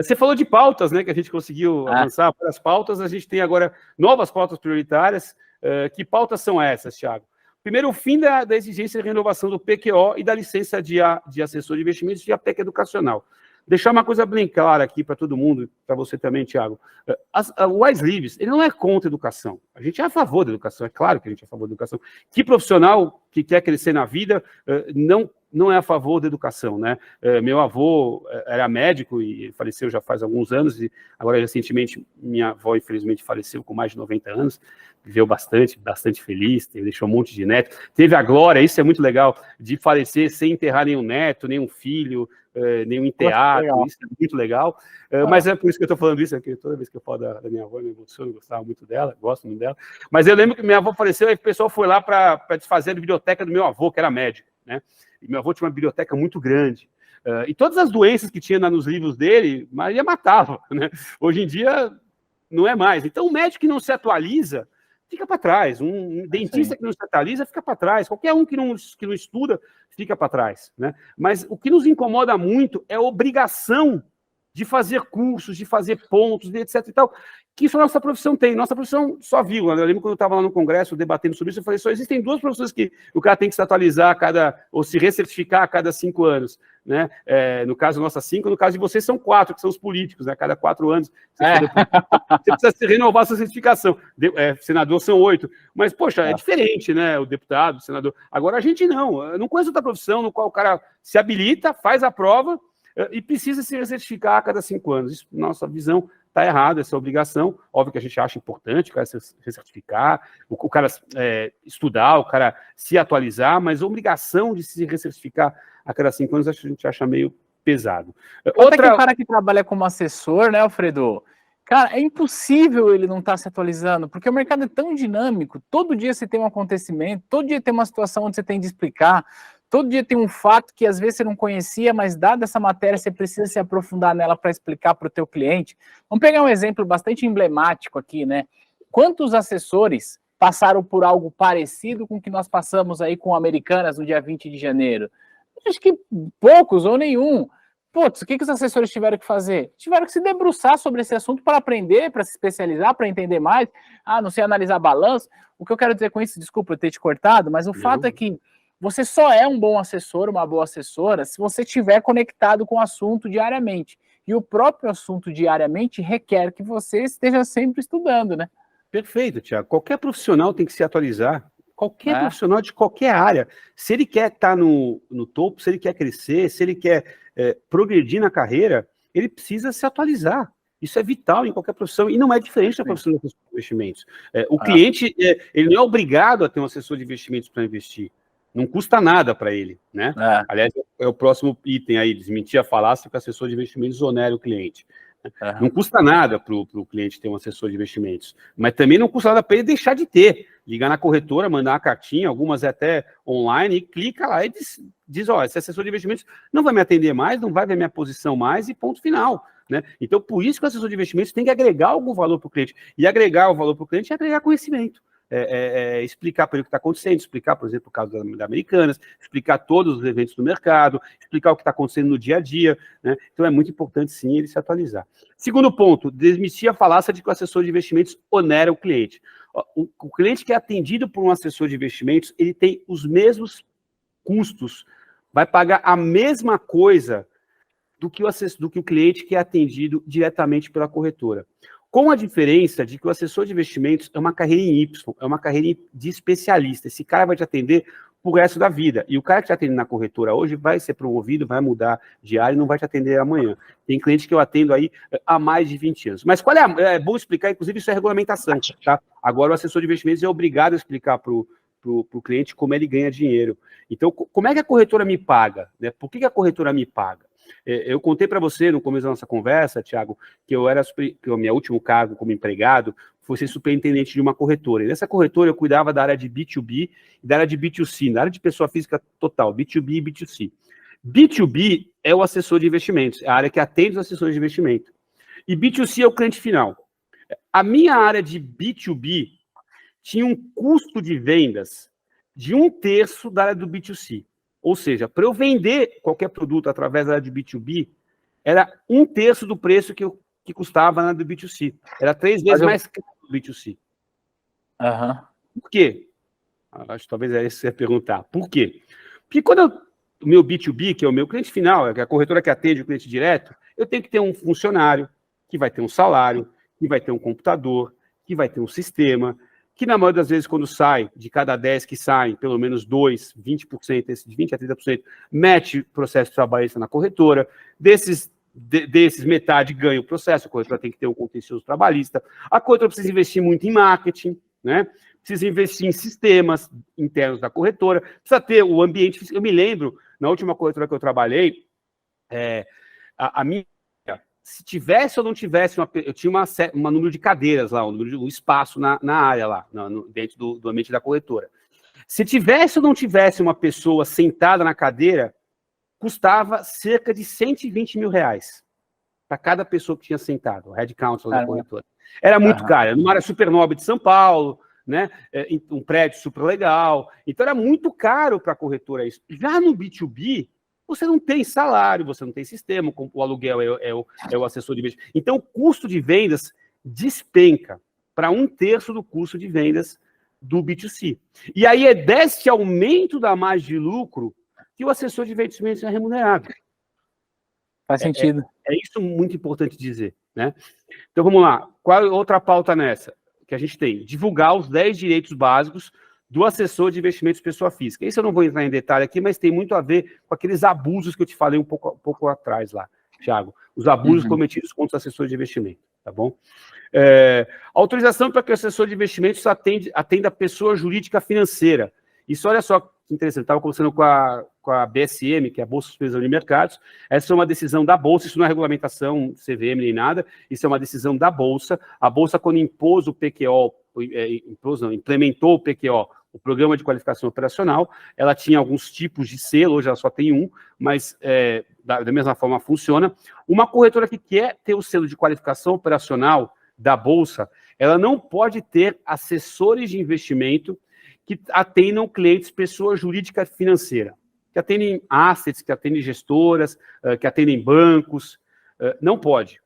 Você falou de pautas, né, que a gente conseguiu avançar para as pautas. A gente tem agora novas pautas prioritárias. Que pautas são essas, Thiago? Primeiro, o fim da exigência de renovação do PQO e da licença de assessor de investimentos e a PEC educacional. Deixar uma coisa bem clara aqui para todo mundo, para você também, Thiago. O Wise Lives, ele não é contra a educação. A gente é a favor da educação, é claro que a gente é a favor da educação. Que profissional que quer crescer na vida não é a favor da educação, né? Meu avô era médico e faleceu já faz alguns anos, e agora, recentemente, minha avó, infelizmente, faleceu com mais de 90 anos, viveu bastante feliz, deixou um monte de neto. Teve a glória, isso é muito legal, de falecer sem enterrar nenhum neto, nenhum filho, nenhum enteado, isso é muito legal. Mas é por isso que eu estou falando isso, porque toda vez que eu falo da minha avó, eu me emociono, eu gostava muito dela, gosto muito dela. Mas eu lembro que minha avó faleceu e o pessoal foi lá para desfazer a biblioteca do meu avô, que era médico, né? E meu avô tinha uma biblioteca muito grande. E todas as doenças que tinha nos livros dele, Maria matava, né? Hoje em dia, não é mais. Então, o médico que não se atualiza, fica para trás. Um dentista que não se atualiza, fica para trás. Qualquer um que não estuda, fica para trás, né? Mas o que nos incomoda muito é a obrigação de fazer cursos, de fazer pontos, etc. e tal, que isso a nossa profissão tem. Nossa profissão só viu. Eu lembro quando eu estava lá no Congresso debatendo sobre isso, eu falei, só existem duas profissões que o cara tem que se atualizar ou se recertificar a cada 5 anos, né? No caso, nossa 5, no caso de vocês são 4, que são os políticos, né? A cada 4 anos você precisa se renovar a sua certificação. Senador são 8. Mas, poxa, é diferente, né? O deputado, o senador. Agora, a gente não. Eu não conheço outra profissão no qual o cara se habilita, faz a prova e precisa se recertificar a cada 5 anos. Isso, nossa visão, está errada, essa obrigação. Óbvio que a gente acha importante o cara se recertificar, o cara estudar, o cara se atualizar, mas a obrigação de se recertificar a cada 5 anos a gente acha meio pesado. Que o cara que trabalha como assessor, né, Alfredo? Cara, é impossível ele não estar se atualizando, porque o mercado é tão dinâmico, todo dia você tem um acontecimento, todo dia tem uma situação onde você tem de explicar, todo dia tem um fato que às vezes você não conhecia, mas dada essa matéria você precisa se aprofundar nela para explicar para o teu cliente. Vamos pegar um exemplo bastante emblemático aqui, né? Quantos assessores passaram por algo parecido com o que nós passamos aí com Americanas no dia 20 de janeiro? Acho que poucos ou nenhum. Putz, o que os assessores tiveram que fazer? Tiveram que se debruçar sobre esse assunto para aprender, para se especializar, para entender mais. Não sei analisar balanço. O que eu quero dizer com isso, desculpa eu ter te cortado, mas o fato é que você só é um bom assessor, uma boa assessora, se você estiver conectado com o assunto diariamente. E o próprio assunto diariamente requer que você esteja sempre estudando, né? Perfeito, Thiago. Qualquer profissional tem que se atualizar. Qualquer profissional de qualquer área. Se ele quer estar no topo, se ele quer crescer, se ele quer progredir na carreira, ele precisa se atualizar. Isso é vital em qualquer profissão, e não é diferente da profissão de investimentos. O cliente, ele não é obrigado a ter um assessor de investimentos para investir. Não custa nada para ele, né? Aliás, é o próximo item aí, desmentir a falácia que o assessor de investimentos onera o cliente. Não custa nada para o cliente ter um assessor de investimentos, mas também não custa nada para ele deixar de ter. Ligar na corretora, mandar uma cartinha, algumas até online, e clica lá e diz ó, esse assessor de investimentos não vai me atender mais, não vai ver minha posição mais, e ponto final. Né? Então, por isso que o assessor de investimentos tem que agregar algum valor para o cliente. E agregar o valor para o cliente é agregar conhecimento. Explicar para ele o que está acontecendo, explicar, por exemplo, o caso da Americanas, explicar todos os eventos do mercado, explicar o que está acontecendo no dia a dia, né? Então é muito importante, sim, ele se atualizar. Segundo ponto, desmitir a falácia de que o assessor de investimentos onera o cliente. O cliente que é atendido por um assessor de investimentos, ele tem os mesmos custos, vai pagar a mesma coisa do que o cliente que é atendido diretamente pela corretora. Com a diferença de que o assessor de investimentos é uma carreira em Y, é uma carreira de especialista. Esse cara vai te atender pro resto da vida. E o cara que te atende na corretora hoje vai ser promovido, vai mudar de área e não vai te atender amanhã. Tem cliente que eu atendo aí há mais de 20 anos. Mas qual é bom explicar, inclusive, isso é regulamentação, tá? Agora o assessor de investimentos é obrigado a explicar pro cliente como ele ganha dinheiro. Então, como é que a corretora me paga? Né? Por que a corretora me paga? Eu contei para você no começo da nossa conversa, Thiago, que que o meu último cargo como empregado foi ser superintendente de uma corretora. E nessa corretora eu cuidava da área de B2B e da área de B2C, da área de pessoa física total, B2B e B2C. B2B é o assessor de investimentos, é a área que atende os assessores de investimento. E B2C é o cliente final. A minha área de B2B tinha um custo de vendas de 1/3 da área do B2C. Ou seja, para eu vender qualquer produto através da área de B2B, era 1/3 do preço que custava na do B2C. Era 3 vezes mais caro do B2C. Por quê? Acho que talvez é isso que você ia perguntar. Por quê? Porque quando o meu B2B, que é o meu cliente final, que é a corretora que atende o cliente direto, eu tenho que ter um funcionário que vai ter um salário, que vai ter um computador, que vai ter um sistema, que na maioria das vezes, quando sai, de cada 10 que saem, pelo menos 2, 20%, de 20% a 30%, mete processo trabalhista na corretora, desses, metade ganha o processo, a corretora tem que ter um contencioso trabalhista, a corretora precisa investir muito em marketing, né? Precisa investir em sistemas internos da corretora, precisa ter o ambiente. Eu me lembro, na última corretora que eu trabalhei, a minha, se tivesse ou não tivesse, eu tinha um número de cadeiras lá, um espaço na área lá, dentro do ambiente da corretora. Se tivesse ou não tivesse uma pessoa sentada na cadeira, custava cerca de R$120 mil para cada pessoa que tinha sentado, o headcount da corretora. Era muito caro, numa área super nobre de São Paulo, né? Um prédio super legal. Então, era muito caro para a corretora isso. Já no B2B, você não tem salário, você não tem sistema, o aluguel é o assessor de vendas. Então, o custo de vendas despenca para 1/3 do custo de vendas do B2C. E aí é deste aumento da margem de lucro que o assessor de investimentos é remunerado. Faz sentido. É isso muito importante dizer, né? Então, vamos lá. Qual é outra pauta nessa? Que a gente tem, divulgar os 10 direitos básicos do assessor de investimentos pessoa física. Isso eu não vou entrar em detalhe aqui, mas tem muito a ver com aqueles abusos que eu te falei um pouco atrás lá, Thiago. Os abusos cometidos contra os assessores de investimento, tá bom? Autorização para que o assessor de investimentos atenda a pessoa jurídica financeira. Isso, olha só que interessante, estava conversando com a BSM, que é a Bolsa de Supervisão de Mercados. Essa é uma decisão da Bolsa, isso não é regulamentação CVM nem nada, isso é uma decisão da Bolsa. A Bolsa, quando impôs o PQO, implementou o PQO, o Programa de Qualificação Operacional, ela tinha alguns tipos de selo, hoje ela só tem um, mas da mesma forma funciona. Uma corretora que quer ter o selo de qualificação operacional da Bolsa, ela não pode ter assessores de investimento que atendam clientes, pessoa jurídica financeira, que atendem assets, que atendem gestoras, que atendem bancos, não pode.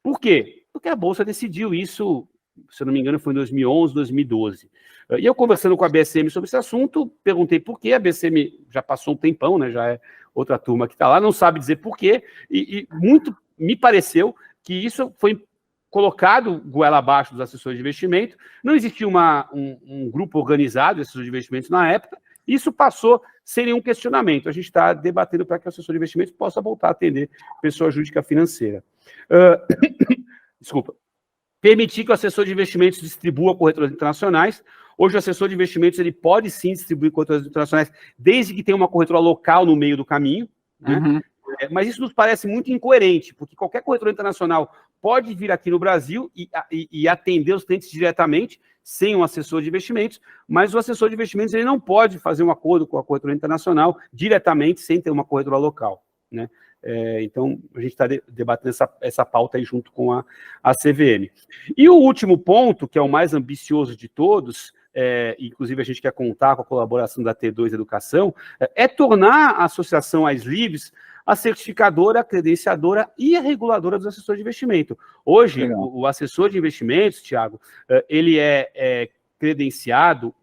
Por quê? Porque a Bolsa decidiu isso, se eu não me engano, foi em 2011, 2012. E eu conversando com a BSM sobre esse assunto, perguntei por quê, a BSM já passou um tempão, né, já é outra turma que está lá, não sabe dizer por quê, e muito me pareceu que isso foi colocado goela abaixo dos assessores de investimento, não existia um grupo organizado de assessores de investimentos na época, isso passou sem nenhum questionamento. A gente está debatendo para que o assessor de investimentos possa voltar a atender pessoa jurídica financeira. Desculpa. Permitir que o assessor de investimentos distribua corretoras internacionais. Hoje, o assessor de investimentos ele pode sim distribuir corretoras internacionais, desde que tenha uma corretora local no meio do caminho, né? Mas isso nos parece muito incoerente, porque qualquer corretora internacional pode vir aqui no Brasil e atender os clientes diretamente, sem um assessor de investimentos, mas o assessor de investimentos ele não pode fazer um acordo com a corretora internacional diretamente, sem ter uma corretora local, né? Então, a gente está debatendo essa pauta aí junto com a CVM. E o último ponto, que é o mais ambicioso de todos, inclusive a gente quer contar com a colaboração da T2 Educação, é tornar a associação AIS Livres a certificadora, a credenciadora e a reguladora dos assessores de investimento. Hoje, o assessor de investimentos, Thiago, ele é credenciado,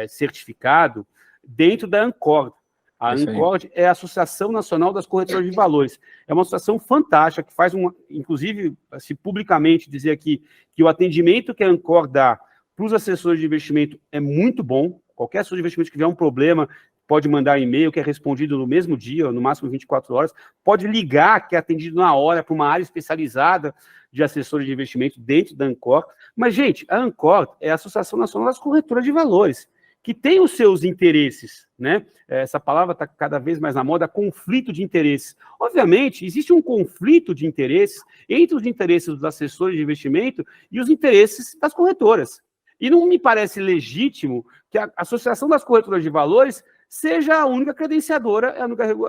certificado dentro da ANCORD. A ANCORD é a Associação Nacional das Corretoras de Valores. É uma associação fantástica, que faz, inclusive, se publicamente dizer aqui, que o atendimento que a ANCORD dá para os assessores de investimento é muito bom. Qualquer assessor de investimento que tiver um problema, pode mandar e-mail, que é respondido no mesmo dia, no máximo 24 horas, pode ligar, que é atendido na hora, para uma área especializada de assessores de investimento dentro da ANCORD. Mas, gente, a ANCORD é a Associação Nacional das Corretoras de Valores, que tem os seus interesses, né? Essa palavra está cada vez mais na moda, conflito de interesses. Obviamente, existe um conflito de interesses entre os interesses dos assessores de investimento e os interesses das corretoras. E não me parece legítimo que a Associação das Corretoras de Valores seja a única credenciadora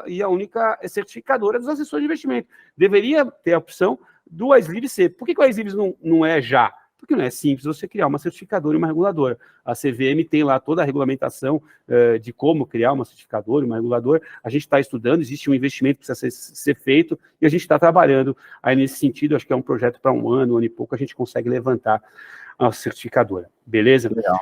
e a única certificadora dos assessores de investimento. Deveria ter a opção do AIS Livre ser. Por que o AIS Livre não é já? porque não é simples você criar uma certificadora e uma reguladora. A CVM tem lá toda a regulamentação de como criar uma certificadora e uma reguladora. A gente está estudando, existe um investimento que precisa ser feito, e a gente está trabalhando aí nesse sentido. Acho que é um projeto para um ano e pouco, a gente consegue levantar a certificadora. Beleza? Legal.